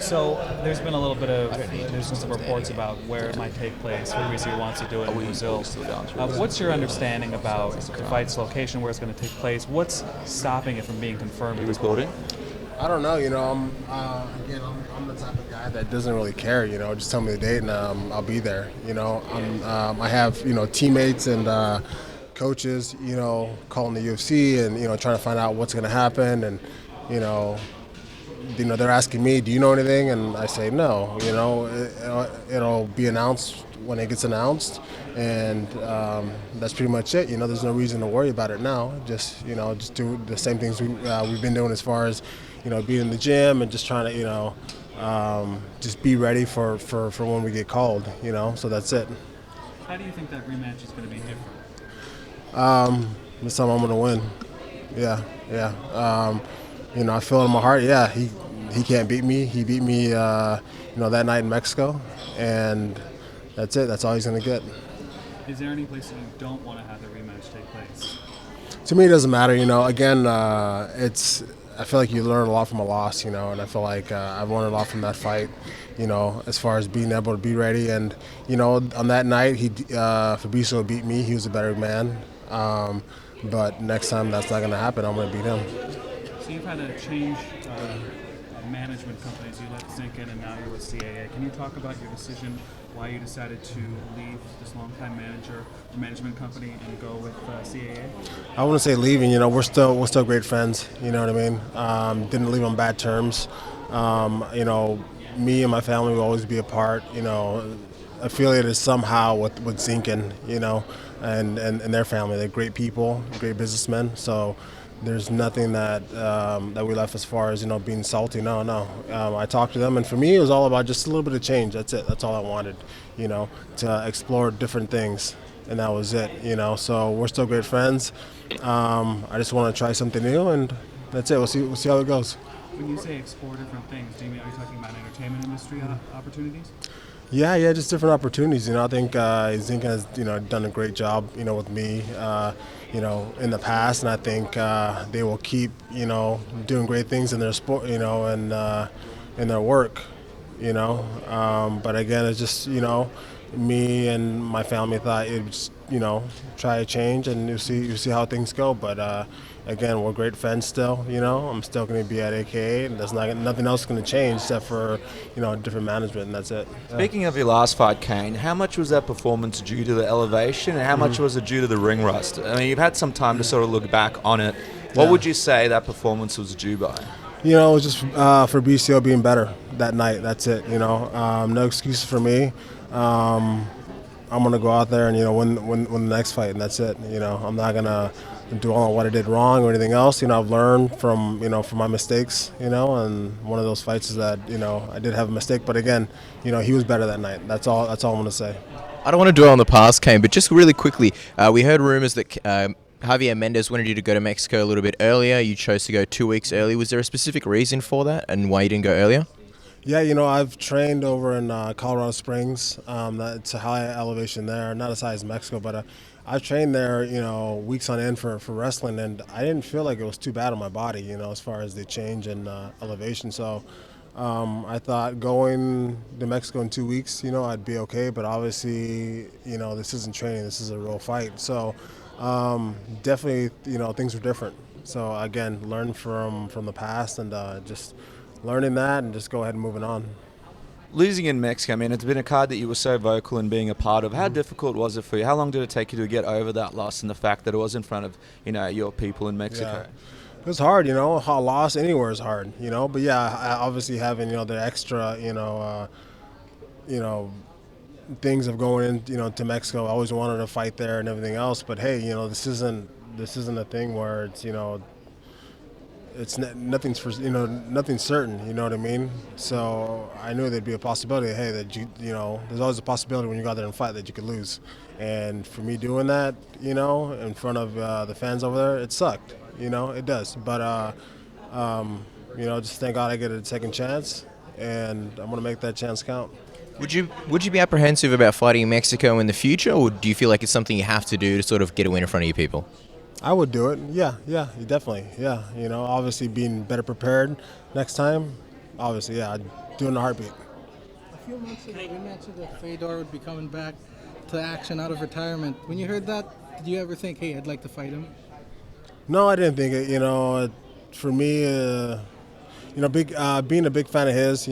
So there's been a little bit of there's been some reports about where it might take place. Fabricio wants to do it in Brazil. What's your understanding about the fight's location, where it's going to take place? What's stopping it from being confirmed at this point? I don't know. I'm the type of guy that doesn't really care. Just tell me the date and I'll be there. I have teammates and coaches. Calling the UFC and trying to find out what's going to happen and they're asking me, do you know anything? And I say no. It'll be announced when it gets announced, and that's pretty much it. There's no reason to worry about it now. Just do the same things we've been doing as far as being in the gym and just trying to just be ready for when we get called. So that's it. How do you think that rematch is going to be different? This time I'm going to win. Yeah. I feel it in my heart. Yeah, he can't beat me. He beat me, that night in Mexico, and that's it. That's all he's going to get. Is there any place that you don't want to have the rematch take place? To me, it doesn't matter. Again, I feel like you learn a lot from a loss. And I feel like I've learned a lot from that fight. As far as being able to be ready, and on that night, Fabricio beat me. He was a better man. But next time, that's not going to happen. I'm going to beat him. So you've had a change management companies. You left Zinkin and now you're with CAA. Can you talk about your decision, why you decided to leave this longtime manager or management company and go with CAA? I wouldn't say leaving. We're still great friends. You know what I mean? Didn't leave on bad terms. Me and my family will always be apart. Affiliated somehow with Zinkin. And their family. They're great people, great businessmen. So there's nothing that we left as far as being salty. No. I talked to them, and for me, it was all about just a little bit of change. That's it. That's all I wanted. To explore different things, and that was it. So we're still great friends. I just want to try something new, and that's it. We'll see how it goes. When you say explore different things, are you talking about entertainment industry opportunities? Yeah, just different opportunities. I think Zinkin has done a great job with me in the past, and I think they will keep doing great things in their sport and in their work. But again, it's just me and my family thought it was try a change and you see how things go. But again, we're great friends still. I'm still going to be at AKA, and there's nothing else going to change except for different management, and that's it. Speaking of your last fight, Cain, how much was that performance due to the elevation, and how much was it due to the ring rust? I mean, you've had some time to sort of look back on it. What would you say that performance was due by? It was just Fabricio being better that night. That's it. No excuses for me. I'm gonna go out there and win the next fight, and that's it. I'm not gonna do all what I did wrong or anything else. I've learned from my mistakes. And one of those fights is that I did have a mistake, but again, he was better that night. That's all I'm gonna say. I don't want to dwell on the past, Cain, but just really quickly, we heard rumors that Javier Mendez wanted you to go to Mexico a little bit earlier. You chose to go 2 weeks early. Was there a specific reason for that, and why you didn't go earlier? Yeah, I've trained over in Colorado Springs. It's a high elevation there, not as high as Mexico, but I've trained there, weeks on end for wrestling, and I didn't feel like it was too bad on my body, as far as the change in elevation. So I thought going to Mexico in 2 weeks, I'd be okay, but obviously, this isn't training, this is a real fight. So definitely, things were different. So again, learn from the past and just learning that and just go ahead and moving on. Losing in Mexico, I mean, it's been a card that you were so vocal in being a part of. How difficult was it for you? How long did it take you to get over that loss and the fact that it was in front of, your people in Mexico? Yeah. It was hard, a loss anywhere is hard, but yeah, obviously having, the extra, things of going in, to Mexico. I always wanted to fight there and everything else, but hey, this isn't a thing where it's, it's nothing's certain, you know what I mean? So I knew there'd be a possibility, hey, that there's always a possibility when you go out there and fight that you could lose. And for me doing that, in front of the fans over there, it sucked, it does. But, just thank God I get a second chance, and I'm going to make that chance count. Would you be apprehensive about fighting in Mexico in the future, or do you feel like it's something you have to do to sort of get a win in front of your people? I would do it. Yeah, definitely. Yeah, obviously being better prepared next time. Obviously, yeah, I'd do it in a heartbeat. A few months ago, we mentioned that Fedor would be coming back to action out of retirement. When you heard that, did you ever think, hey, I'd like to fight him? No, I didn't think it. For me, being a big fan of his,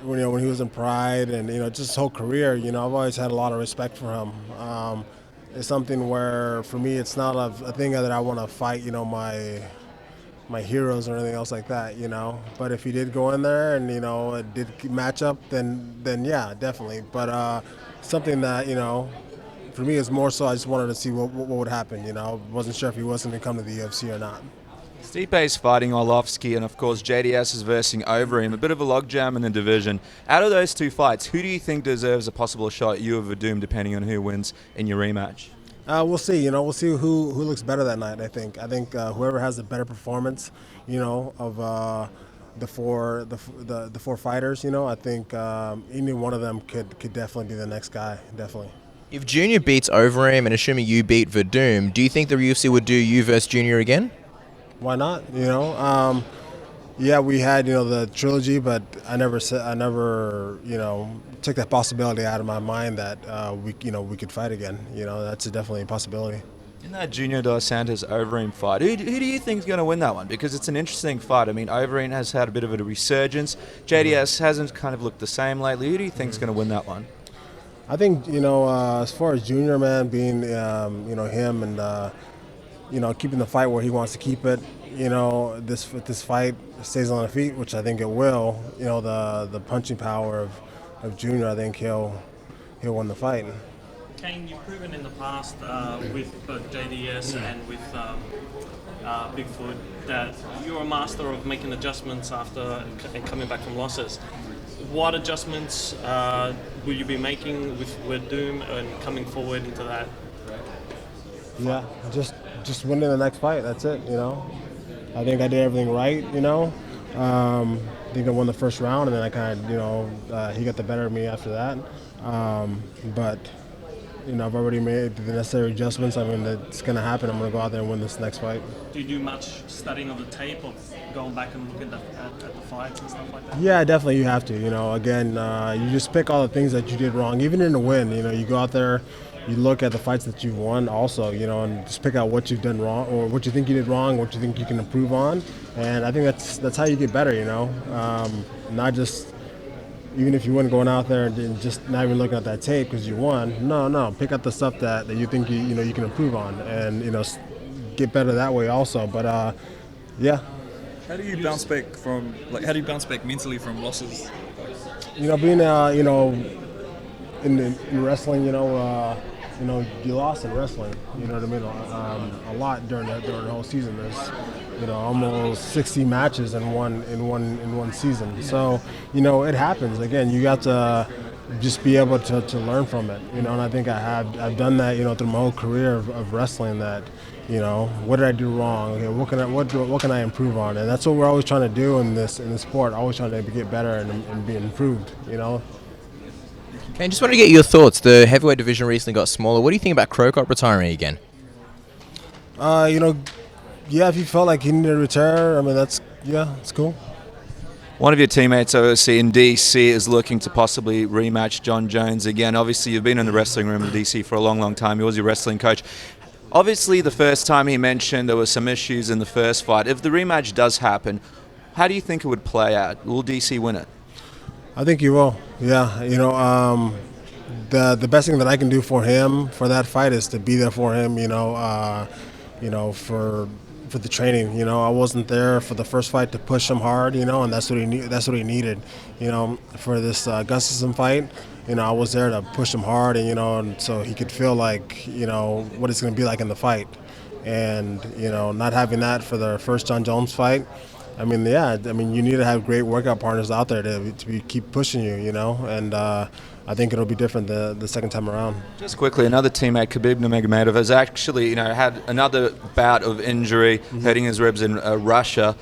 when he was in Pride and just his whole career, I've always had a lot of respect for him. It's something where for me, it's not a thing that I want to fight, my heroes or anything else like that, But if he did go in there and it did match up, then yeah, definitely. But something that for me it's more so I just wanted to see what would happen. I wasn't sure if he was going to come to the UFC or not. Stipe's fighting Arlovski, and of course JDS is versing Overeem. A bit of a logjam in the division. Out of those two fights, who do you think deserves a possible shot, you or Werdum, depending on who wins in your rematch? We'll see. We'll see who looks better that night. I think whoever has the better performance, of the four fighters. I think any one of them could definitely be the next guy. Definitely. If Junior beats Overeem and assuming you beat Werdum, do you think the UFC would do you versus Junior again? Why not? Yeah, we had the trilogy, but I never took that possibility out of my mind that we could fight again. That's definitely a possibility. In that Junior Dos Santos Overeem fight, who do you think is going to win that one? Because it's an interesting fight. I mean, Overeem has had a bit of a resurgence. JDS hasn't kind of looked the same lately. Who do you think is going to win that one? I think as far as Junior, man, being him and keeping the fight where he wants to keep it. This fight stays on the feet, which I think it will. The punching power of Junior, I think he'll win the fight. Cain, you've proven in the past with both JDS and with Bigfoot that you're a master of making adjustments after coming back from losses. What adjustments will you be making with Werdum and coming forward into that? Yeah, just winning the next fight. That's it. I think I did everything right. I think I won the first round, and then I kind of he got the better of me after that. But I've already made the necessary adjustments. I mean, it's going to happen. I'm going to go out there and win this next fight. Do you do much studying of the tape, of going back and looking at the fights and stuff like that? Yeah, definitely you have to. Again, you just pick all the things that you did wrong. Even in a win, you go out there, you look at the fights that you've won also, and just pick out what you've done wrong or what you think you did wrong, what you think you can improve on. And I think that's how you get better, not just even if you win going out there and just not even looking at that tape because you won. No, pick out the stuff that you think you can improve on and get better that way also. But yeah. How do you bounce back mentally from losses? Being in wrestling, you lost in wrestling. You know what I mean? A lot during the whole season. There's almost 60 matches in one season. So it happens. Again, you got to just be able to learn from it. And I think I've done that through my whole career of wrestling. That what did I do wrong? Okay, what can I improve on? And that's what we're always trying to do in this sport. Always trying to get better and be improved. Okay, just wanted to get your thoughts. The heavyweight division recently got smaller. What do you think about Cro Cop retiring again? Yeah, if you felt like he needed to retire, I mean, it's cool. One of your teammates overseas in DC is looking to possibly rematch Jon Jones again. Obviously, you've been in the wrestling room in DC for a long, long time. He was your wrestling coach. Obviously, the first time he mentioned there were some issues in the first fight. If the rematch does happen, how do you think it would play out? Will DC win it? I think he will. Yeah, the best thing that I can do for him for that fight is to be there for him. For the training. I wasn't there for the first fight to push him hard. And that's what he needed. For this Gustafsson fight. I was there to push him hard, and so he could feel like what it's going to be like in the fight. And not having that for the first Jon Jones fight. I mean, you need to have great workout partners out there to keep pushing you, and I think it'll be different the second time around. Just quickly, another teammate, Khabib Nurmagomedov, has actually, had another bout of injury, hurting his ribs in Russia.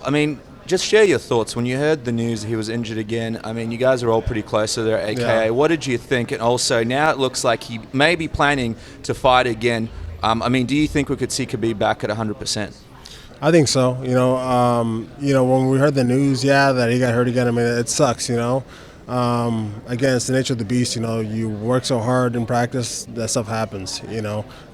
I mean, just share your thoughts. When you heard the news he was injured again, I mean, you guys are all pretty close to there, AKA. Yeah. What did you think? And also, now it looks like he may be planning to fight again. Do you think we could see Khabib back at 100%? I think so. When we heard the news, that he got hurt again, I mean, it sucks. Again, it's the nature of the beast. You work so hard in practice, that stuff happens.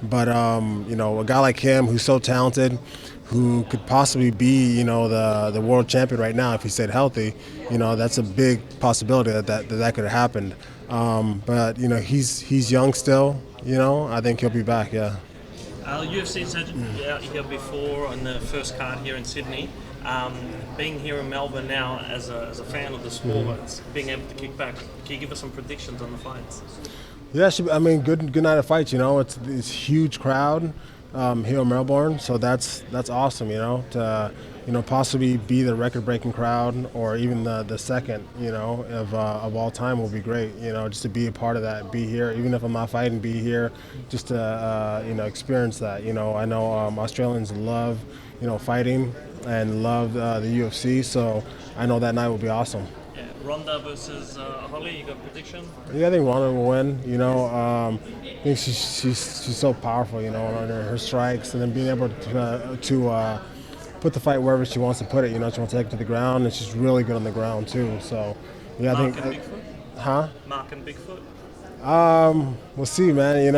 But a guy like him who's so talented, who could possibly be, the world champion right now if he stayed healthy, that's a big possibility that could have happened. But he's young still. I think he'll be back. Yeah. UFC's had you out here before on the first card here in Sydney. Being here in Melbourne now as a fan of the sport, being able to kick back, can you give us some predictions on the fights? Yeah, good night of fights. It's a huge crowd here in Melbourne, so that's awesome. To possibly be the record-breaking crowd or even the second, of all time will be great. Just to be a part of that, be here, even if I'm not fighting, be here, just to experience that. I know Australians love fighting and love the UFC, so I know that night will be awesome. Yeah, Ronda versus Holly, you got a prediction? Yeah, I think Ronda will win. I think she's so powerful. On her strikes, and then being able to put the fight wherever she wants to put it. She wants to take it to the ground, and she's really good on the ground too. So, yeah, Mark I think. and Bigfoot? Huh? Mark and Bigfoot? We'll see, man.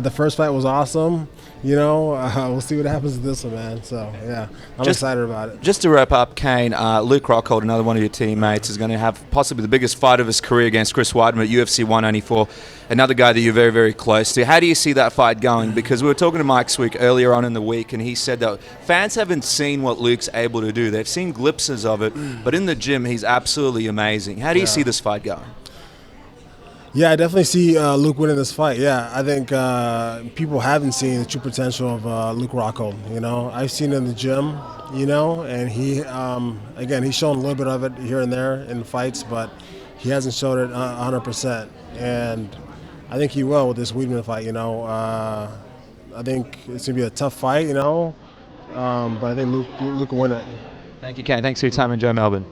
The first fight was awesome. We'll see what happens with this one, man. So, yeah, I'm excited about it. Just to wrap up, Cain, Luke Rockhold, another one of your teammates, is going to have possibly the biggest fight of his career against Chris Weidman at UFC 194, another guy that you're very, very close to. How do you see that fight going? Because we were talking to Mike Swick earlier on in the week, and he said that fans haven't seen what Luke's able to do. They've seen glimpses of it, but in the gym, he's absolutely amazing. How do you see this fight going? Yeah, I definitely see Luke winning this fight. Yeah, I think people haven't seen the true potential of Luke Rockhold. I've seen it in the gym, and he, again, he's shown a little bit of it here and there in fights, but he hasn't showed it 100%. And I think he will with this Weidman fight. I think it's gonna be a tough fight. But I think Luke will win it. Thank you, Cain. Thanks for your time. Enjoy Melbourne.